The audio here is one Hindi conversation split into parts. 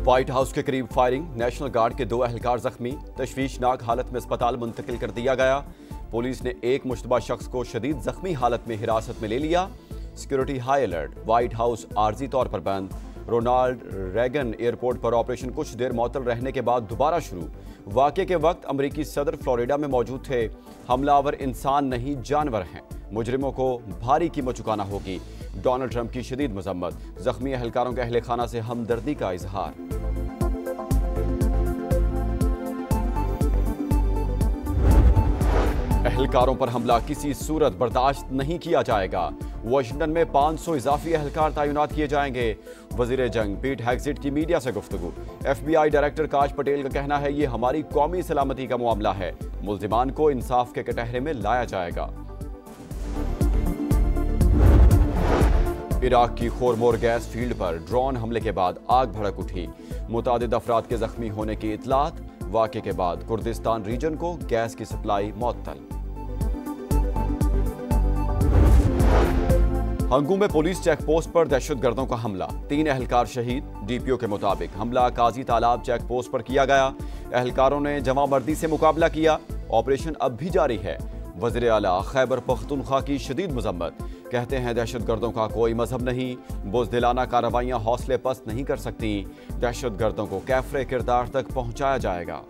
व्हाइट हाउस के करीब फायरिंग, नेशनल गार्ड के 2 एहलकार जख्मी, तशवीशनाक हालत में अस्पताल मुंतकिल कर दिया गया। पुलिस ने एक मुश्तबा शख्स को शदीद जख्मी हालत में हिरासत में ले लिया। Security high alert, white house आर्जी तौर पर बंद। रोनाल्ड रेगन एयरपोर्ट पर ऑपरेशन कुछ देर मअतल रहने के बाद दोबारा शुरू। वाक़े के वक्त अमरीकी सदर फ्लोरिडा में मौजूद थे। हमलावर इंसान नहीं जानवर हैं, मुजरिमों को भारी कीमत चुकाना होगी। डोनाल्ड ट्रंप की शदीद मजम्मत, जख्मी अहलकारों के अहले खाना से हमदर्दी का इजहार। अहलकारों पर हमला किसी सूरत बर्दाश्त नहीं किया जाएगा। वाशिंगटन में 500 इजाफी अहलकार तैनात किए जाएंगे। वजीर जंग पीट हेग्जिट की मीडिया से गुफ्तगू। FBI डायरेक्टर काश पटेल का कहना है ये हमारी कौमी सलामती का मामला है, मुल्जिमान को इंसाफ के कटहरे में लाया जाएगा। इराक की खोरमोर गैस फील्ड पर ड्रोन हमले के बाद आग भड़क उठी। मुतादिद अफराद के जख्मी होने की इतलात। वाक़े के बाद कुर्दिस्तान रीजन को गैस की सप्लाई मुअत्तल। हंगू में पुलिस चेक पोस्ट पर दहशतगर्दों का हमला, 3 एहलकार शहीद। DPO के मुताबिक हमला काजी तालाब चेक पोस्ट पर किया गया। एहलकारों ने जवामर्दी से मुकाबला किया। ऑपरेशन अब भी जारी है। वज़ीर आला खैबर पख्तूनख्वा की शदीद मजम्मत, कहते हैं दहशतगर्दों का कोई मजहब नहीं, बुज़दिलाना कार्रवाइयां हौसले पस्त नहीं कर सकती। दहशतगर्दों को कैफरे किरदार तक पहुंचाया जाएगा।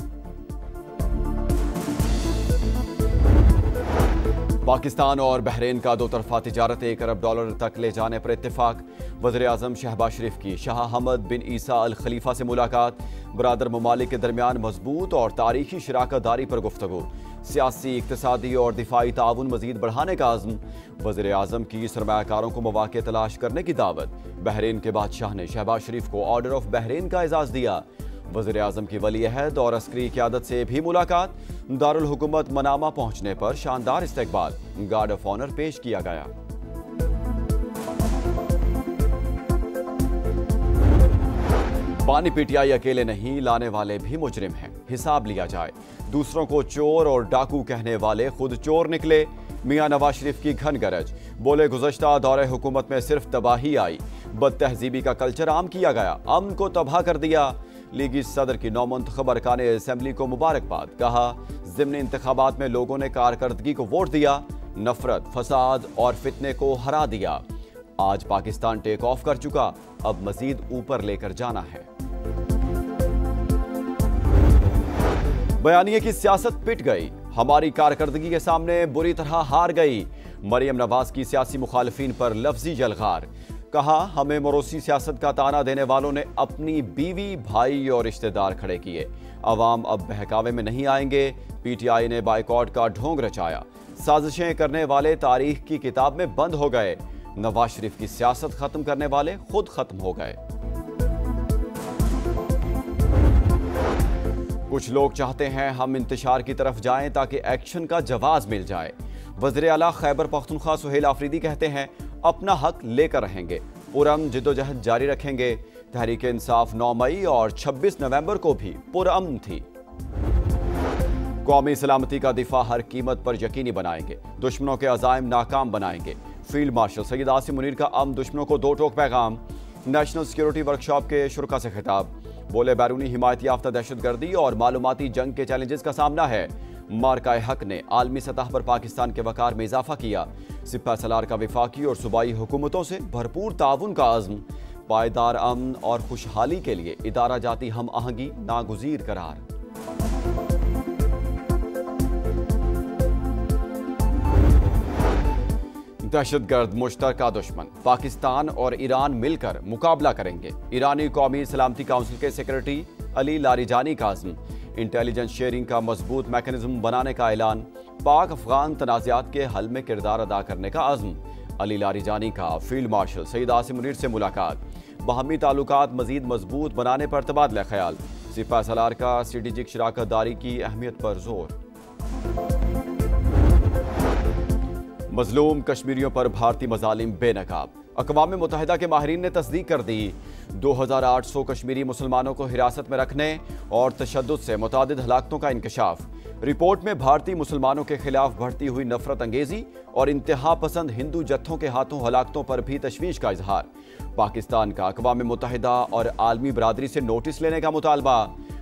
पाकिस्तान और बहरीन का 2 तरफा तिजारत $1 अरब तक ले जाने पर इत्तेफाक। वज़ीर आज़म शहबाज शरीफ की शाह हमद बिन ईसा अल खलीफा से मुलाकात। बरादर ममालिक के दरमियान मजबूत और तारीखी शराकत दारी पर गुफ्तगू। सियासी, इक्तिसादी और दिफाई ताउन मजीद बढ़ाने का आज़म। वज़ीर आज़म की सरमायाकारों को मौक़े तलाश करने की दावत। बहरीन के बादशाह ने शहबाज शरीफ को ऑर्डर ऑफ बहरीन का एजाज़ दिया। वज़ीर आज़म की वली अहद और अस्करी क़यादत से भी मुलाकात। दारुल हुकूमत मनामा पहुंचने पर शानदार इस्तकबाल, गार्ड ऑफ ऑनर पेश किया गया। पानी PTI अकेले नहीं, लाने वाले भी मुजरिम हैं, हिसाब लिया जाए। दूसरों को चोर और डाकू कहने वाले खुद चोर निकले। मियां नवाज शरीफ की घन गरज, बोले गुज़श्ता दौरे हुकूमत में सिर्फ तबाही आई, बदतहजीबी का कल्चर आम किया गया, अमन को तबाह कर दिया। लीगी सदर की नौमुंतखब अरकान असेंबली को मुबारकबाद, कहा ज़िमनी इंतखाबात में लोगों ने कारकर्दगी को वोट दिया, नफरत, फसाद और फितने को हरा दिया। आज पाकिस्तान टेक ऑफ कर चुका, अब मजीद ऊपर लेकर जाना है। बयानिए की सियासत पिट गई, हमारी कारकर्दगी के सामने बुरी तरह हार गई। मरियम नवाज की सियासी मुखालिफिन पर लफ्जी जलगार, कहा हमें मरोसी सियासत का ताना देने वालों ने अपनी बीवी, भाई और रिश्तेदार खड़े किए। अवाम अब बहकावे में नहीं आएंगे। PTI ने बाइकॉट का ढोंग रचाया। साजिशें करने वाले तारीख की किताब में बंद हो गए। नवाज शरीफ की सियासत खत्म करने वाले खुद खत्म हो गए। कुछ लोग चाहते हैं हम इंतशार की तरफ जाएं ताकि एक्शन का जवाब मिल जाए। वज़ीर आला खैबर पख्तूनख्वा सुहेल आफरीदी कहते हैं अपना हक लेकर रहेंगे, पुरअमन जिद्दोजहद जारी रखेंगे। तहरीक इंसाफ 9 मई और 26 नवंबर को भी पुरअमन थी। कौमी सलामती का दिफा हर कीमत पर यकीनी बनाएंगे, दुश्मनों के अज़ाइम नाकाम बनाएंगे। फील्ड मार्शल सैयद आसिम मुनीर का अमन दुश्मनों को 2 टोक पैगाम। नेशनल सिक्योरिटी वर्कशॉप के शुरका से खिताब, बोले बैरूनी हिमायत याफ्ता दहशतगर्दी और मालूमाती जंग के चैलेंजेस का सामना है। मार्काए हक ने आलमी सतह पर पाकिस्तान के वकार में इजाफा किया। सिपह सलार का वफाकी और सूबाई हुकूमतों से भरपूर ताउन का अज़्म। पायदार अमन और खुशहाली के लिए इदारा जाती हम आहंगी नागुज़ीर करार। दहशतगर्द मुश्तरका दुश्मन, पाकिस्तान और ईरान मिलकर मुकाबला करेंगे। ईरानी कौमी सलामती काउंसिल के सेक्रेटरी अली लारिजानी का अज़्म। इंटेलिजेंस शेयरिंग का मजबूत मैकेनिज्म बनाने का ऐलान। पाक अफगान तनाज़ात के हल में किरदार अदा करने का अज़्म। अली लारिजानी का फील्ड मार्शल सैयद आसिम मुनीर से मुलाकात। बाहमी ताल्लुकात मजीद मजबूत बनाने पर तबादला ख्याल। सिपह सलार का स्ट्रेटेजिक शराकत दारी की अहमियत पर जोर। मजलूम कश्मीरियों पर भारतीय मजालिम बेनकाब, अक़वाम मुत्तहिदा के माहिरीन ने तस्दीक कर दी। 2800 कश्मीरी मुसलमानों को हिरासत में रखने और तशद्दुद से मुतादिद हलाकतों का इंकशाफ। रिपोर्ट में भारतीय मुसलमानों के खिलाफ बढ़ती हुई नफरत अंगेजी और इंतहा पसंद हिंदू जत्थों के हाथों हलाकतों पर भी तशवीश का इजहार। पाकिस्तान का अक़वाम मुत्तहिदा और आलमी बरादरी से नोटिस लेने का मुतालबा।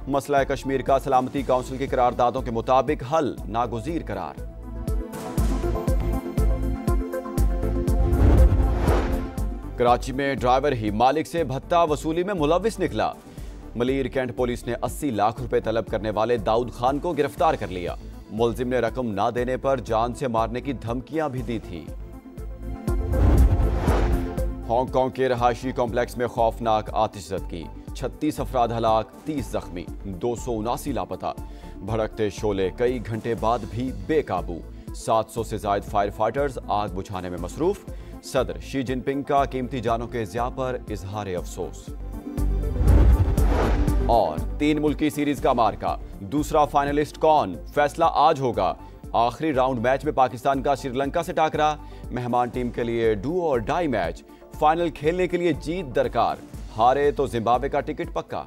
मसला कश्मीर का सलामती काउंसिल की करारदादों के मुताबिक हल नागुज़ीर करार। कराची में ड्राइवर ही मालिक से भत्ता वसूली में मुलविस निकला। मलीर कैंट पुलिस ने 80 लाख रुपए तलब करने वाले दाऊद खान को गिरफ्तार कर लिया। मुलजिम ने रकम ना देने पर जान से मारने की धमकियां भी दी थी। हांगकांग के रहायशी कॉम्प्लेक्स में खौफनाक आतिशज़दगी, 36 अफराद हलाक, 30 जख्मी, 279 लापता। भड़कते शोले कई घंटे बाद भी बेकाबू। 700 से ज्यादा फायर फाइटर्स आग बुझाने में मसरूफ। सदर शी जिनपिंग का कीमती जानों के ज़िया पर इजहार अफसोस। और 3 मुल्की सीरीज का मार्का, दूसरा फाइनलिस्ट कौन, फैसला आज होगा। आखिरी राउंड मैच में पाकिस्तान का श्रीलंका से टाकरा। मेहमान टीम के लिए डू और डाई मैच। फाइनल खेलने के लिए जीत दरकार, हारे तो जिम्बाब्वे का टिकट पक्का।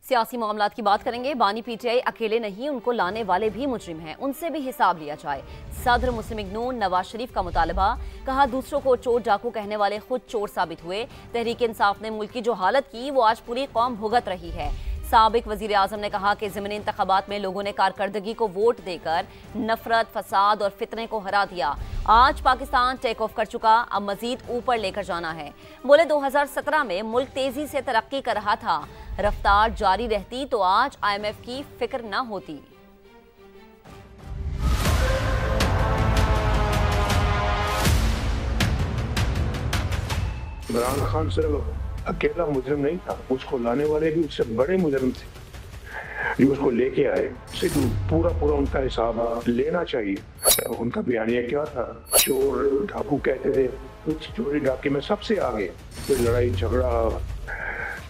सियासी मामलात की बात करेंगे। बानी पीटीआई अकेले नहीं, उनको लाने वाले भी मुजरिम हैं, उनसे भी हिसाब लिया जाए। सदर मुस्लिम लीग नून नवाज शरीफ का मुतालबा। कहा दूसरों को चोर डाकू कहने वाले खुद चोर साबित हुए। तहरीक इंसाफ ने मुल्क की जो हालत की वो आज पूरी कौम भुगत रही है। साबिक वजीर आजम ने कहा कि ज़िमनी इंतखाबात में लोगों ने कारकर्दगी को वोट देकर नफरत, फसाद और फितने को हरा दिया। आज पाकिस्तान टेक ऑफ कर चुका, अब मजीद ऊपर लेकर जाना है। बोले 2017 में मुल्क तेजी से तरक्की कर रहा था, रफ्तार जारी रहती तो आज IMF की फिक्र न होती। इमरान खान सिर्फ अकेला मुजरिम नहीं था, उसको लाने वाले भी उससे बड़े मुजरिम थे जो उसको लेके आए। उसे पूरा उनका हिसाब लेना चाहिए। उनका बयानिया क्या था? चोर डाकू कहते थे, कुछ चोरी डाके में सबसे आगे। कोई लड़ाई झगड़ा,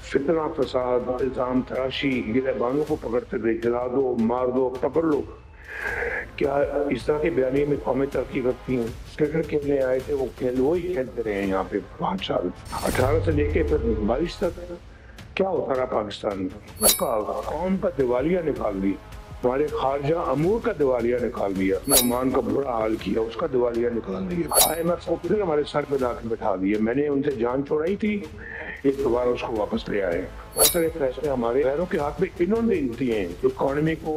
फितना, फसाद, इल्जाम तराशी, गिरबानों को पकड़ते थे, जला दो, मार दो, पकड़ लो। क्या इस तरह के बयानी में कौमें तरक्की करती हैं? क्रिकेट खेलने आए थे, वो ही खेलते रहे यहाँ पे 5 साल। 18 से लेके फिर 22 तक क्या होता रहा पाकिस्तान में? उसका कौम का दिवालिया निकाल दी, हमारे खारजा अमूर का दिवालिया निकाल दिया, ओमान का बुरा हाल किया, उसका दिवालिया निकाल दिया। IMF को फिर हमारे सर पे लाके बैठा दिए। मैंने उनसे जान छोड़ाई थी, एक दोबारा उसको वापस ले आए। बहुत सारे फैसले हमारे पैरों के हाथ में इन्होंने दिए हैं। इकोनॉमी को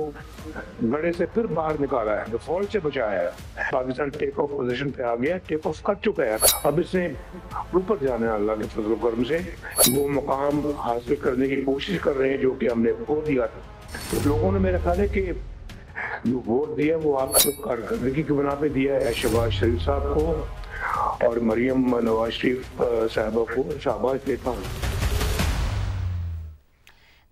गड़े से फिर बाहर निकाला है, डिफॉल्ट से बचाया है। पाकिस्तान टेक ऑफ पोजीशन पे आ गया, टेक ऑफ कर चुका है। अब इसने ऊपर जाना है अल्लाह के फजल करम से। वो मुकाम हासिल करने की कोशिश कर रहे हैं जो कि हमने खो दिया था। तो लोगों ने मेरा ख्याल है कि जो वोट दिया वो आपको कारकर्दगी के बना पे दिया है। शहबाज शरीफ साहब को और मरियम नवाज शरीफ साहबा को शाबाश देता हूँ।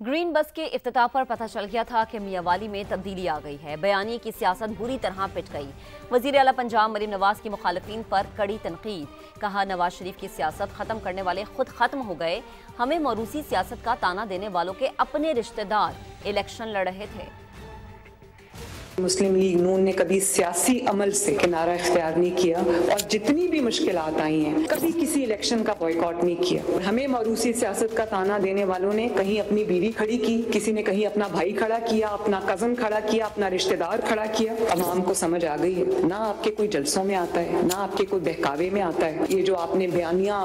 ग्रीन बस के इफ्तिताह पर पता चल गया था कि मियावाली में तब्दीली आ गई है। बयानी की सियासत बुरी तरह पिट गई। वजीर आला पंजाब मरीम नवाज की मुखालिफिन पर कड़ी तनकीद। कहा नवाज शरीफ की सियासत खत्म करने वाले खुद खत्म हो गए। हमें मौरूसी सियासत का ताना देने वालों के अपने रिश्तेदार इलेक्शन लड़ रहे थे। मुस्लिम लीग नून ने कभी सियासी अमल से किनारा इख्तियार नहीं किया और जितनी भी मुश्किलात आई हैं कभी किसी इलेक्शन का बॉयकॉट नहीं किया। हमें मौरूसी सियासत का ताना देने वालों ने कहीं अपनी बीवी खड़ी की, किसी ने कहीं अपना भाई खड़ा किया, अपना कजन खड़ा किया, अपना रिश्तेदार खड़ा किया। अवाम को समझ आ गई है, ना आपके कोई जलसों में आता है, ना आपके कोई बहकावे में आता है। ये जो आपने बयानिया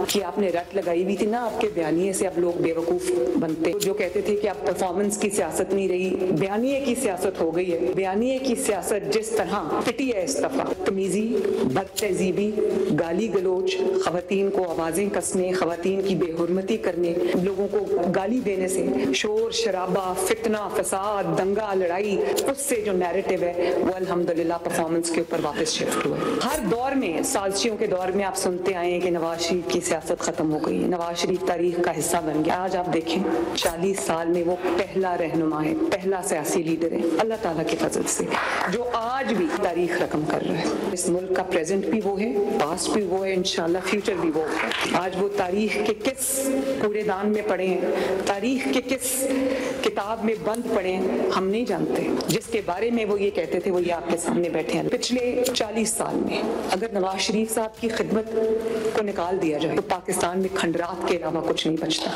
की आपने रट लगाई हुई थी ना, आपके बयानिए से अब लोग बेवकूफ बनते। जो कहते थे कि अब परफॉर्मेंस की सियासत नहीं रही, बयानिए की सियासत हो गई है। बयानिए की सियासत जिस तरह पिटी है इस दफा, तमीजी, बदतहजीबी, गाली गलोच, खवातीन को आवाजें कसने, खवातीन की बेहुरमती करने, लोगों को गाली देने से शोर शराबा, फितना, फसाद, दंगा, लड़ाई, उससे जो नैरेटिव है वो अल्हम्दुलिल्लाह परफॉर्मेंस के ऊपर वापस शिफ्ट हुआ है। हर दौर में, साजिशों के दौर में आप सुनते आए हैं कि नवाज शरीफ की सियासत खत्म हो गई, नवाज शरीफ तारीख का हिस्सा बन गया। आज आप देखें 40 साल में वो पहला रहनुमा है, पहला सियासी लीडर है। अल्लाह ताला के फजल से, जो आज भी तारीख रकम कर रहा है। इस मुल्क का प्रेजेंट भी वो है, पास्ट भी वो है, इंशाल्लाह फ्यूचर भी वो है। आज वो तारीख के किस कूड़ेदान में पड़े हैं, तारीख के किस किताब में बंद पड़े हैं, हम नहीं जानते। जिसके बारे में वो ये कहते थे वो ये आपके सामने बैठे हैं। पिछले 40 साल में अगर नवाज शरीफ साहब की खिदमत को निकाल दिया जाए तो पाकिस्तान में खंडरात के अलावा कुछ नहीं बचता।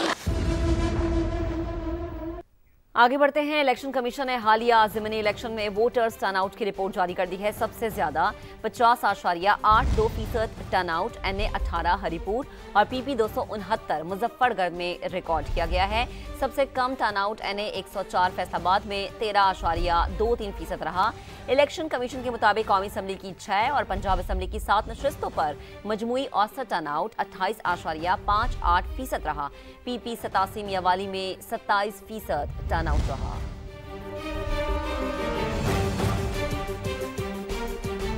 आगे बढ़ते हैं। इलेक्शन कमीशन ने हालिया ज़िमनी इलेक्शन में वोटर्स टर्नआउट की रिपोर्ट जारी कर दी है। सबसे ज्यादा 50.82% टर्नआउट NA 18 हरिपुर और PP 269 मुजफ्फरगढ़ में रिकॉर्ड किया गया है। सबसे कम टर्नआउट NA 104 फैसलाबाद में 13.23% रहा। इलेक्शन कमीशन के मुताबिक कौमी असम्बली की 6 और पंजाब असम्बली की 7 नशस्तों पर मजमूई औसत टर्नआउट 28.58% रहा। PP 87 मियावाली में 27% टर्नआउट रहा।